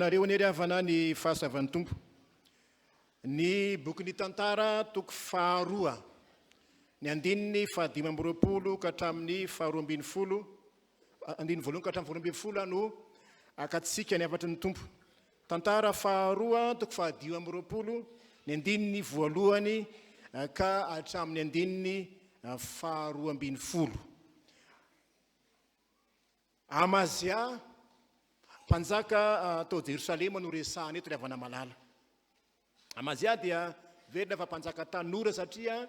aminareo ny havana ny fahasavan'ny tompo. Ny bokin'ny tantara toko faharoa, ny andininy fahadimy amby roapolo ka hatramin'ny faharoa ambin'ny folo, andininy voalohany ka hatramin'ny faharoa ambin'ny folo no akatsika ny afatry ny tompo. Tantara faharoa toko fahadimy amby roapolo, ny andininy voalohany ka hatramin'ny andininy faharoa ambin'ny folo. Amazia, mpanjaka tao Jerusalema no resahana eto havana malala. Amazia dia verina fa mpanjaka tanora satria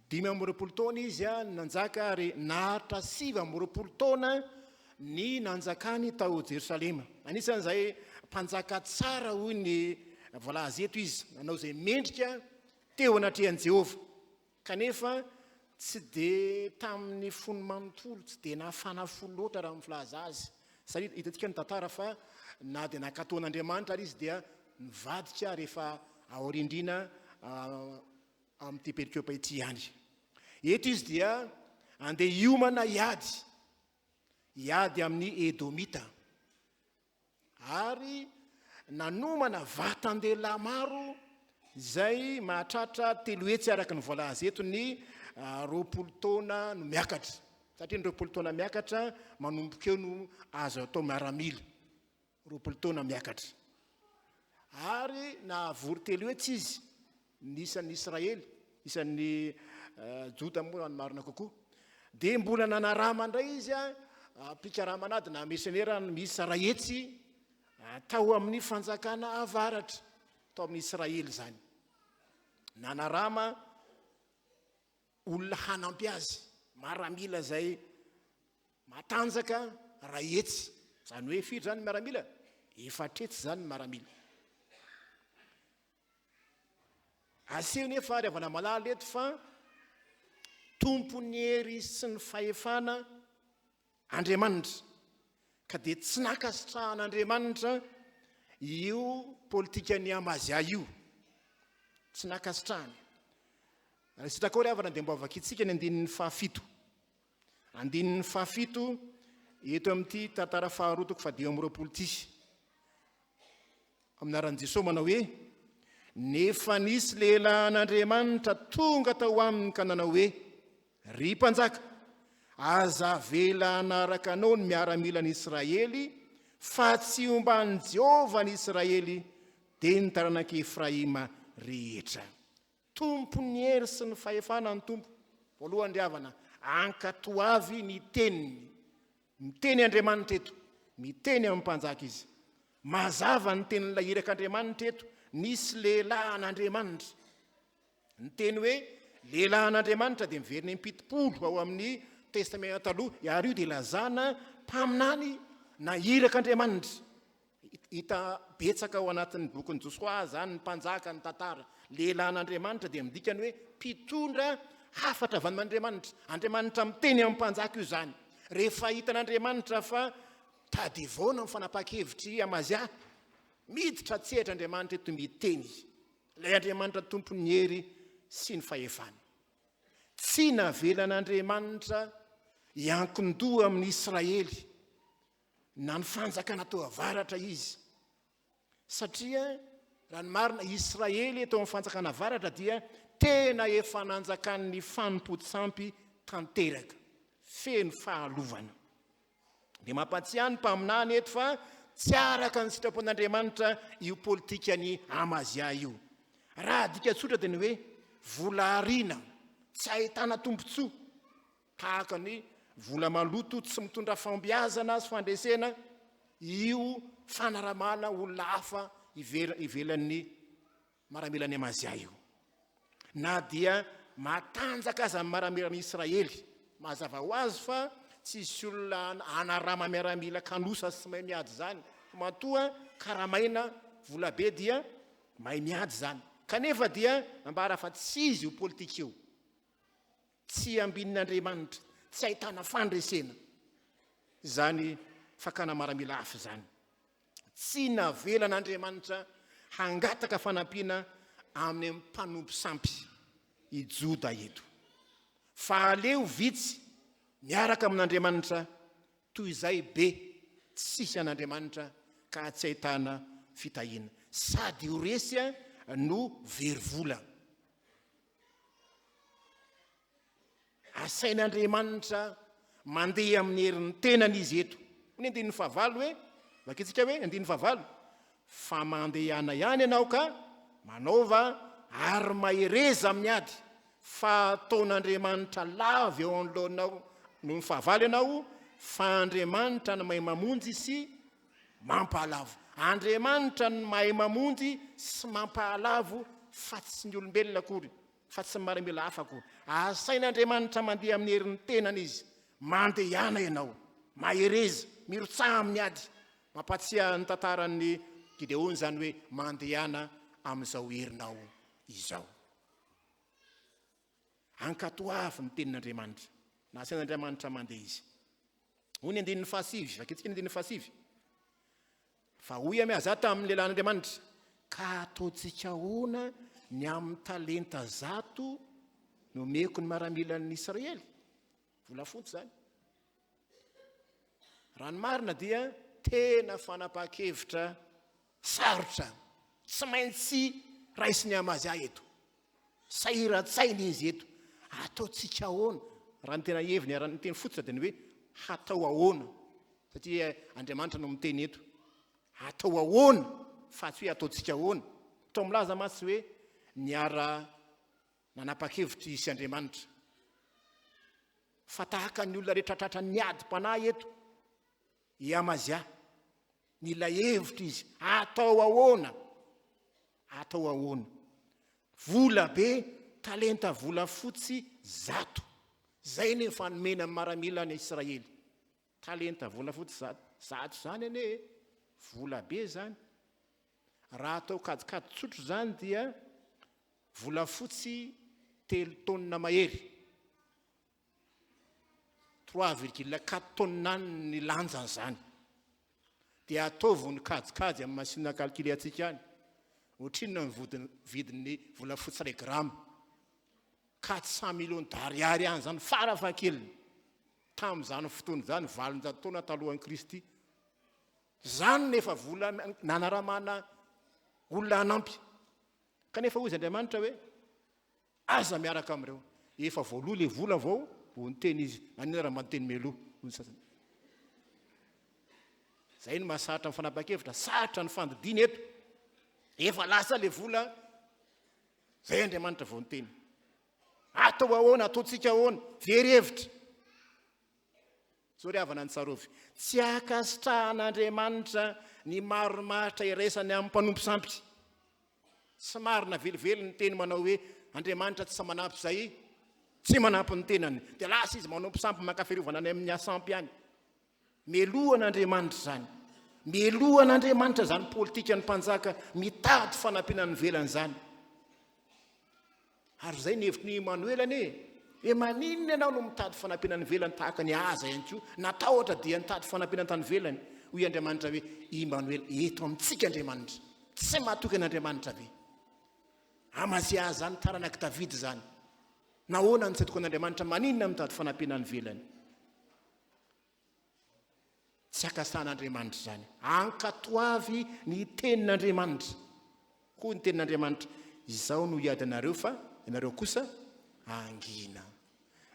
5 amby roapolo taona izy nanjaka ary nahatra 7 amby roapolo taona ny nanjakany tao Jerusalema. Anisan'izay mpanjaka tsara hoy ny voalaza eto izy, nanao izay mendrika teo anatrehan'i Jehova. Kanefa tsy dia tamin'ny fony manontolo, tsy dia nahafana folo loatra raha mifilaza azy. Satria hitantsika ny tantara fa na dia nakataon'Andriamanitra ary izy dia nivadika rehefa aorindrina amin'ity perikiopa ity ihany. Eto izy dia andeha hiomana hiady amin'ny Edomita. Ary nanomana vatan-dehilahy maro izay mahatratra 3 hetsy araka ny voalaza eto ny 20 taona no miakatra. Satria ny 20 taona miakatra manomboka eo no azo atao miaramila. 20 taona miakatra. Ary nahavory 3 hetsy izy nisan'ny Israely, isan'ny Juda moa ny marina kokoa. Dia mbola nanarama indray izy mpikaramana na misionera misy rahetsy tao amin'ny fanjakana avaratra tao amin'ny Israely zany. Nanarama olona hanampy azy, miaramila zay matanjaka rahetsy. Zany hoe firy zany miaramila? 4 hetsy zany miaramila. Aseho nefa ary havana malala eto fa tompon'ny hery sy ny fahefana Andriamanitra, ka dia tsy nakasitrahan'Andriamanitra io politikan'ny Amazia io, tsy nakasitrahany. Sitraka ory havana dia mbo avakitsika ny andinin'ny fahafito. Andinin'ny fahafito eto amin'ity tantara faharoa toko fahadimy amby roapolo ity. Amin'ny anaran'i Jesosy manao hoe: nefa nisy lehilahin'Andriamanitra tonga tao aminy ka nanao hoe: ry mpanjaka, aza vela anaraka anao ny miaramilan'ny Israely, fa tsy omban'i Jehova ny Israely dia ny taranak'i Efraima rehetra. Tompon'ny hery sy ny fahefana ny tompo. Voalohany ry havana, ankatoavy ny teniny. Miteny Andriamanitra eto, miteny amin'ny mpanjaka izy. Mazava ny tenin'ilay irak'Andriamanitra eto, nisy lehilahin'Andriamanitra. Ny teny hoe lehilahin'Andriamanitra dia miverina impito-polo ao amin'ny testamenta taloha, ary io dia lazana mpaminany na irak'Andriamanitra. Hita betsaka ao anatin'ny bokin'ny Josoa zany ny mpanjaka ny tantara. Lehilahin'Andriamanitra dia midikany hoe mpitondra hafatra avy amin'Andriamanitra. Andriamanitra miteny amin'ny mpanjaka io zany. Rehefa hitan'Andriamanitra fa tadivona amin'ny fanapa-kevitry Amazia, miditra tsehatra Andriamanitra eto miteny. Ilay Andriamanitra tompon'ny hery sy ny fahefana. Tsy navelan'Andriamanitra hiankin-doha amin'ny Israely na ny fanjakana tao avaratra izy. Satria raha ny marina Israely eto amin'ny fanjakana avaratra dia tena efa nanjakan'ny fanompo-tsampy tanteraka, feno fahalovana. Dia mampatsiahany mpaminany eto fa tsy araka ny sitrapon'Andriamanitra io politikany Amazia io. Raha dika tsotra dia ny hoe vola ariana tsy ahitana tombontsoa, tahaka ny vola maloto tsy mitondra fambiazana sy fandresena, io fanaramana olona hafa ivelan'ny miaramilan'ny Amazia io. Na dia matanjaka aza amin'ny miaramilan'ny Israely, mazava ho azy fa tsisy olona anarama miaramila kanosa sy mahay miady zany. Matoa karamaina vola be dia mahay miady zany. Kanefa dia ambara fa tsy izy io politika io. Tsy ambinin'Andriamanitra, tsy ahitana fandresena. Zany fakana miaramila hafa zany. Tsy navelan'Andriamanitra hangataka fanampiana amin'ny mpanompo sampy i Joda eto. Fa aleo vitsy miaraka amin'Andriamanitra toy izay be tsisy an'Andriamanitra ka tsy ahitana fitahiana sady ho resy no verivola. Asain'Andriamanitra mandeha amin'ny herin'ny tenany izy eto. Ny andin'ny fahavalo hoe vakitsika hoe andin'ny fahavalo fa mandehana ihany ianao ka manaova ary mahereza amin'ny ady fa ataon'Andriamanitra lava eo anoloanao no ny fahavalo ianao fa Andriamanitra no mahay mamonjy sy mampahalavo. Andriamanitra no mahay mamonjy sy mampahalavo fa tsy ny olombelona akory, fa tsy miaramila hafa akory. Asain'Andriamanitra mandeha amin'ny herin'ny tenany izy, mandehana ianao, mahereza, mirotsaha amin'ny ady. Mampatsiahy ny tantaran'ny Gideona zany hoe mandehana amin'izao herinao izao. Ankatoavy ny tenin'Andriamanitra, na asain'Andriamanitra mandeha izy. Hoy ny andin'ny fahasivy, vakitsika ny andin'ny fahasivy. Fa hoy Amazia tamin'ny lehilahin'Andriamanitra, ka ataontsika ahoana ny amin'ny talenta 100 nomeko ny miaramilan'ny Israely. Volafotsy zany. Raha ny marina dia tena fanapahan-kevitra sarotra, tsy maintsy raisin'ny Amazia eto. Sahiran-tsainy izy eto. Ataontsika ahoana? Raha ny tena heviny, raha ny teny fotsy dia ny hoe hatao ahoana? Satria Andriamanitra no miteny eto. Atao ahoana fa tsy hoe ataontsika ahoana. Tao milaza masy hoe niara nanapa-kevitra isy Andriamanitra. Fa tahaka ny olona rehetra tratra ny ady-panahy eto, i Amazia, nila hevitra izy. Atao ahoana? Atao ahoana? Vola be, talenta vola fotsy 100. Zay ny fanomena amin'ny miaramilan'ny Israely. Talenta vola fotsy 100 zany ane, vola be zany. Raha atao kajikajy tsotro zany dia vola fotsy 3 tonnes mahery. 3,4 tonnes ny lanjany zany. Dia ataovy ny kajikajy amin'ny masina calculer atsika any. Ohatrinona ny vidin'ny vola fotsy 1 grame. 400 millions d'ariary any zany farafahakeliny. Tamin'izany fotoana zany 400 taona talohan'i Kristy. Zany nefa vola nanaramana olona anampy. Kanefa hoy Andriamanitra hoe aza miaraka amin'ireo. Efa voaloha le vola vao ho niteny izy. Anina raha manteny meloha. Zay no mahasaratra ny fanapahan-kevitra, saratra ny fandidiana eto. Efa lasa le vola. Zay Andriamanitra vao niteny. Atao ahoana, ataontsika ahoana, very hevitra. Zao ry havana ny tsarovy. Tsy akasitrahan'Andriamanitra ny maromaritra iraisany amin'ny mpanompo sampy. Tsy marina velively ny teny manao hoe Andriamanitra tsy manampy zay, tsy manampy ny tenany. Dia lasa izy manompo sampy makafiarovana any amin'ny asampy any. Melohan'Andriamanitra zany. Melohan'Andriamanitra zany politika ny mpanjaka mitady fanampiana ny velany zany. Ary zay ny hevitry ny Emmanuelany e maninona ianao no mitady fanampiana ny velany tahaka ny aza ihany koa. Natahotra dia nitady fanampiana ny tany velany. Hoy Andriamanitra hoe Emmanuel, eto amintsika Andriamanitra. Tsy mahatoky an'Andriamanitra ve? Amazia zany taranak'i Davida zany. Nahoana ny tsy atoko an'Andriamanitra, maninona mitady fanampiana ny velany? Tsy akasan'Andriamanitra zany. Ankatoavy ny tenin'Andriamanitra. Hoy ny tenin'Andriamanitra, izao no hiady anareo fa ianareo kosa angina.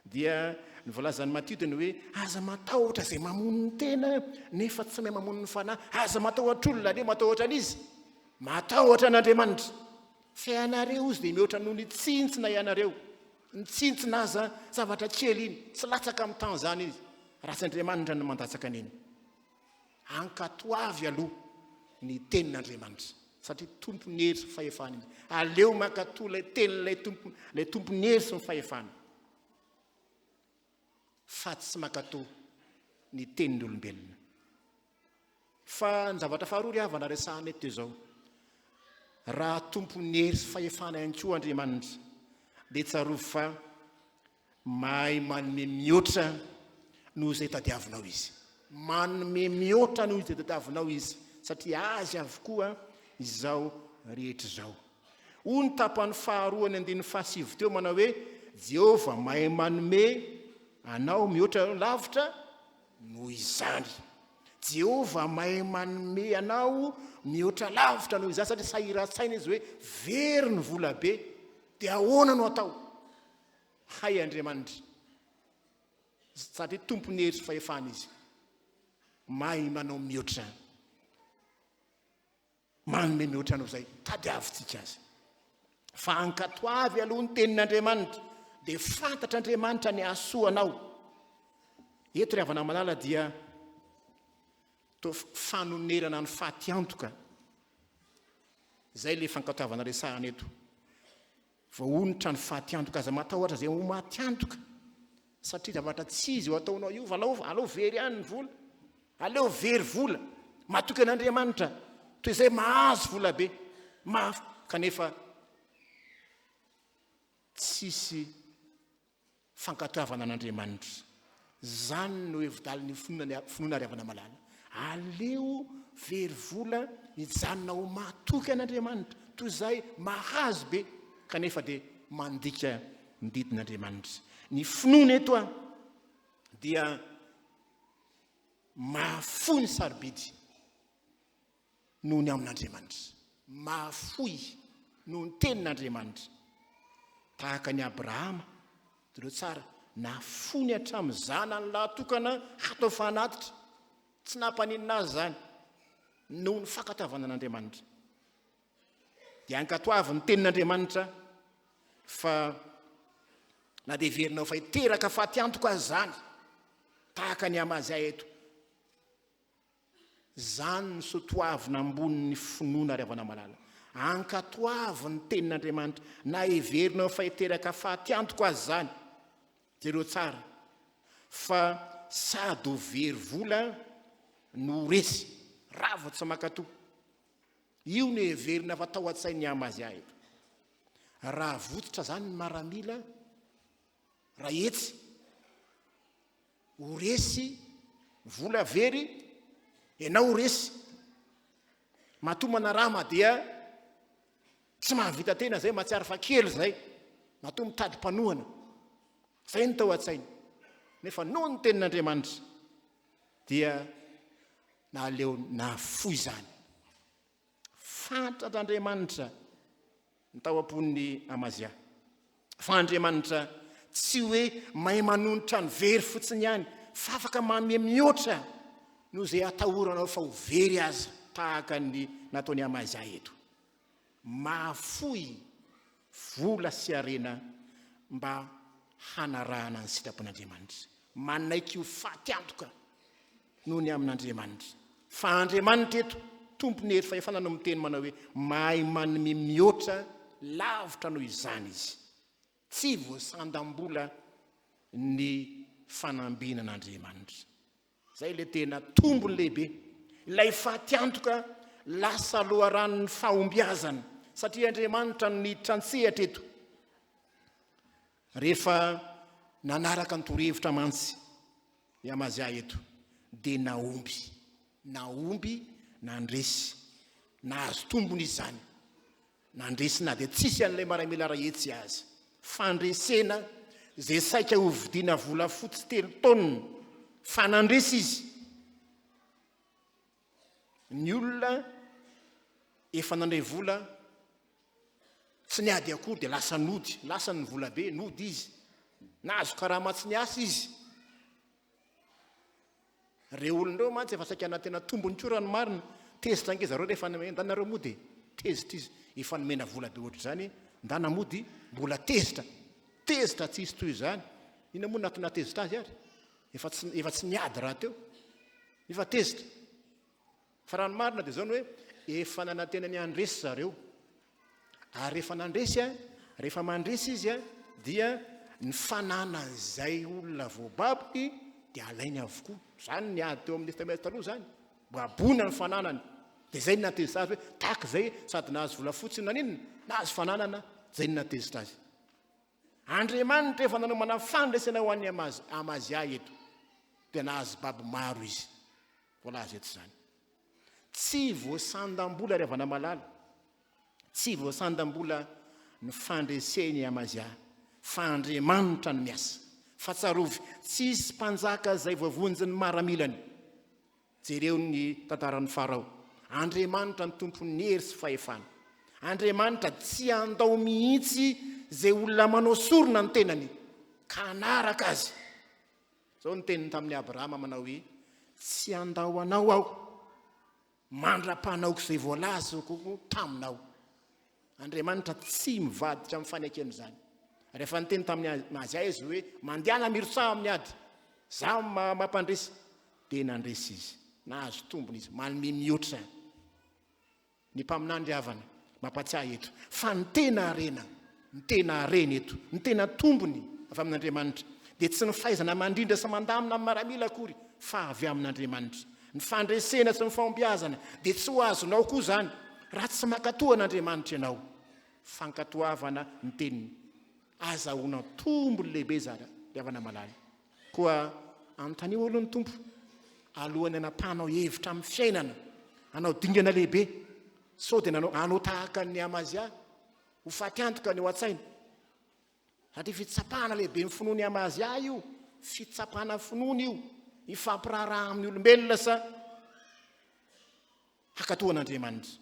Dia ny voalazan'ny Matio hoe aza matahotra zay mamono ny tena nefa tsy mahay mamono ny fanahy. Aza matahotra olona ne matahotra an'izy. Matahotra an'Andriamanitra. Fa ianareo izy dia mihoatra noho ny tsintsina ianareo. Ny tsintsina aza zavatra kely iny. Tsy latsaka amin'ny tany zany izy. Raha tsy Andriamanitra no mandatsaka an'iny. Ankatoavy aloha ny tenin'Andriamanitra. Satria tompony hery sy fahefana izy. Aleo mankatoa ilay teny ilay tompony hery sy ny fahefana. Fa tsy mankatoa ny tenin'ny olombelona. Fa ny zavatra faharoa ry havana resahana eto izao. Raha tompony hery sy fahefana ihany koa Andriamanitra, dia tsarovy fa mahay manome mihoatra noho izay tadiavinao izy. Manome mihoatra noho izay tadiavinao izy. Satria azy avokoa izao rehetra izao. Hoy ny tapany faharoa ny andin'ny fahasivy teo manao hoe Jehova mahay manome anao mihoatra lavitra noho izany. Jehova mahay manome anao mihoatra lavitra noho izany satria sahiran-tsaina izy hoe very ny vola be dia ahoana no atao? Hay Andriamanitra satria tompony hery sy fahefana izy mahay manao mihoatra manome mihoatra anao izay tadiavintsika azy fa ankatoavy aloha ny tenin'Andriamanitra dia fantatra Andriamanitra ny asoanao. Eto ry havana malala dia to fanonerana ny fahateantoka zay le fankatoavana resahana eto. Voahonitra ny fahateantoka aza matahotra zay ho mahatiantoka satria zavatra tsy izy ho ataonao io aleo very ihany ny vola, aleo very vola matoky an'Andriamanitra toy izay mahazo vola be kanefa tsisy fankatoavana an'Andriamanitra. Zany no evidaliny finoana ry havana malala. Aleo very vola mijanona ho matoky an'Andriamanitra toy izay mahazo be kanefa dia mandika ny didin'Andriamanitra. Ny finoana eto dia mahafoy ny sarobidy noho ny amin'Andriamanitra, mahafoy noho ny tenin'Andriamanitra. Tahaka ny Abrahama direo tsara nafony hatramin'ny zanany lahatokana hatao fanatitra, tsy nampaninina azy zany noho ny fankatoavana an'Andriamanitra. Dia ankatoavy ny tenin'Andriamanitra fa na dia verinao fa hiteraka fahatiantoka azy zany tahaka ny Amazia eto. Zany ny soatoavina ambonin'ny finoana ry havana malala. Ankatoavy ny tenin'Andriamanitra na heverinao fa hiteraka fahatiantoka azy zany jereo tsara fa sady ho very vola no resy rava tsy makatoa. Io no heverina fa tao an-tsain'ny Amazia eto. Raha vototra zany ny miaramila raha etsy ho resy vola very ianao ho resy matomana rama dia tsy mahavita tena zay mahatsiaro fa kely zay mato mitady mpanohana zay ny tao an-tsainy nefa noho ny tenin'Andriamanitra dia naaleo nafoy zany. Fantatr'Andriamanitra ny tao am-pon'ny Amazia fa Andriamanitra tsy hoe mahay manonitra ny very fotsiny ihany fa afaka manome mihoatra noho izay atahoranao fa ho very aza tahaka ny nataon'ny Amazia eto. Mahafoy vola sy arena mba hanarahana ny sitrapon'Andriamanitra, manaiky ho fahatiantoka noho ny amin'Andriamanitra. Fa Andriamanitra eto tompony hery fahefana no miteny manao hoe mahay manome mihoatra lavitra noho izany izy, tsy voasandam-bola ny fanambinan'Andriamanitra. Zay le tena tombony lehibe, ilay fahatiantoka lasa loharan'ny fahombiazana satria Andriamanitra no niditra an-tsehatra eto. Rehefa nanaraka ny torohevitra mantsy i Amazia eto dia naomby nandresy nahazo tombony izy zany, nandresy na dia tsisy an'ilay miaramila raha etsy azy. Fandresena zay saika ho vidiana vola fotsy 3 taonina fa nandresy izy. Ny olona efa nandray vola tsy niady akory dia lasa nody, lasa ny vola be nody izy, nahazo karama tsy niasa izy. Reo olonareo mantsy efa saika tena tombony tsorany marina tezitra ange zareo rehefa ndanareo mody tezitra izy efa nomena vola be ohatra zany ndana mody mbola tezitra tsy isy toy izany. Ina moa natezitra azy ary efa tsy niady raha teo efa tezitra. Fa raha ny marina dia zao ny hoe efa nanantena ny andresy zareo ary rehefa mandresy izy dia ny fananan'izay olona voababy dia alainy avokoa. Zany niady teo amin'ny testamenta taloha zany babona ny fananany dia zay ny natezitra azy hoe tahaka zay sady nahazo vola fotsiny naninona nahazo fananana, zay ny natezitra azy. Andriamanitra efa nanomana fandresena ho an'ny Amazia eto dia nahazo baby maro izy voalazy eto zany. Tsy voasandam-bola ry havana malala, tsy voasandam-bola ny fandreseny Amazia fa Andriamanitra no miasa. Fa tsarovy tsisy mpanjaka zay voavonjy ny miaramilany jereo ny tantaran'ny farao. Andriamanitra ny tompon'ny hery sy fahefana. Andriamanitra tsy andao mihitsy zay olona manao sorona ny tenany ka anaraka azy. Zao ny teniny tamin'ny Abrahama manao hoe tsy andao anao aho, mandra-panaoko zay voalazako taminao. Andriamanitra tsy mivaditra amin'ny fanekeny zany. Rehefa nyteny tamin'ny Amazia izy hoe mandehana mirosaha amin'ny ady, za mampandresy, dia nandresy izy, nahazo tombony izy, manome mihoatra ny mpaminandry havana, mampatsiahy eto. Fa ny tena arena, ny tena arena eto, ny tena tombony avy amin'Andriamanitra, dia tsy ny fahaizana mandrindra sy mandamina amin'ny miaramila akory, fa avy amin'Andriamanitra. Ny fandresena sy ny fahombiazana dia tsy ho azonao koa zany raha tsy mankatohan'Andriamanitra ianao. Fankatoavana ny teniny, azahoana tombony lehibe zara riavana malala. Koa anontany olo ny tompo alohany anapanao hevitra amin'ny fiainana, anao dingana lehibe, sao dia anao tahaka ny Amazia, ho faty antoka ny ao an-tsaina. Satria fitsapahana lehibe ny finoany Amazia io, fitsapahana finoany io, ifampiraraha amin'ny olombelona sa hakatohan'Andriamanitra.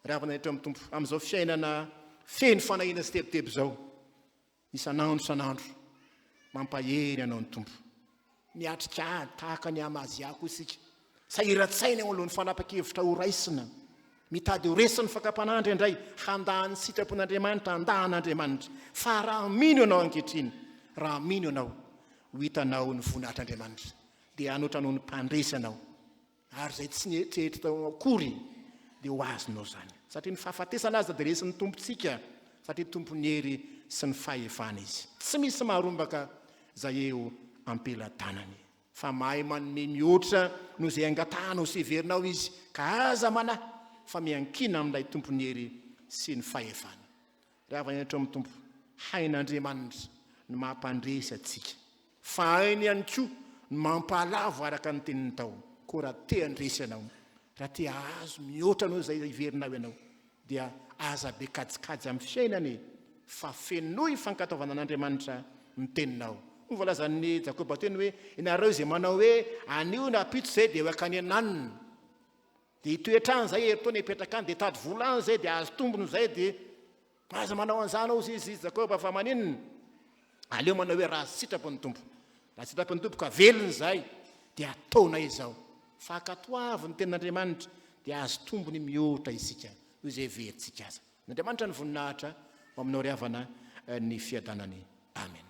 Ravana eto amin'ny tompo amin'izao fiainana feno fanahina sy tebotebo zao, isanandro mampahery anao ny tompo. Miatrika tahaka ny Amazia koa isika, sahiran-tsaina eo alohan'ny fanapa-kevitra ho raisina, mitady ho resiny fakapanandry indray, handahany sitrapon'Andriamanitra, andahan'Andriamanitra. Fa raha mino ianao ankehitriny, raha mino ianao ho hitanao ny voninahitr'Andriamanitra, dia anoatranao ny mpandresy anao, ary zay tsy nieritreritry tao akory dia ho azonao zany. Satria ny fahafatesana azy dia resin'ny tompontsika, satria tompony hery sy ny fahefana izy. Tsy misy maharombaka zay eo ampelantanany, fa mahay manome mihoatra noho izay angatanao sy heverinao izy, ka aza manahy fa miankina amin'ilay tompony hery sy ny fahefana. Raha vanetro amin'ny tompo, hain'Andriamanitra ny mampandresy atsika, fa hainy ihany koa ny mampalavo araka ny teniny tao. Koa raha te handresy ianao, raha te ahazo mihoatra noho izay heverinao ianao, dia aza be kajikajy amin'ny fiainany, fa fenoy fankataovana an'Andriamanitra ny teninao. Voalazan'ny Jakoba teny hoe ianareo izay manao hoe anio na apito zay dia hoakany ananiny, dia itoetrany zay eritony hipetraka any, dia tady volany zay dia azo tombony zay, dia aza manao an'izany ao izy Jakoba, fa maninona aleo manao hoe raha sitrapony tompo, raha sitrapony tompo ka velony zay dia ataona izao. Fa ankatoavy ny tenin'Andriamanitra dia azo tombony mihoatra isika noho izay verintsika aza. N'Andriamanitra ny voninahitra ho aminao ry havana ny fiadanany. Amen.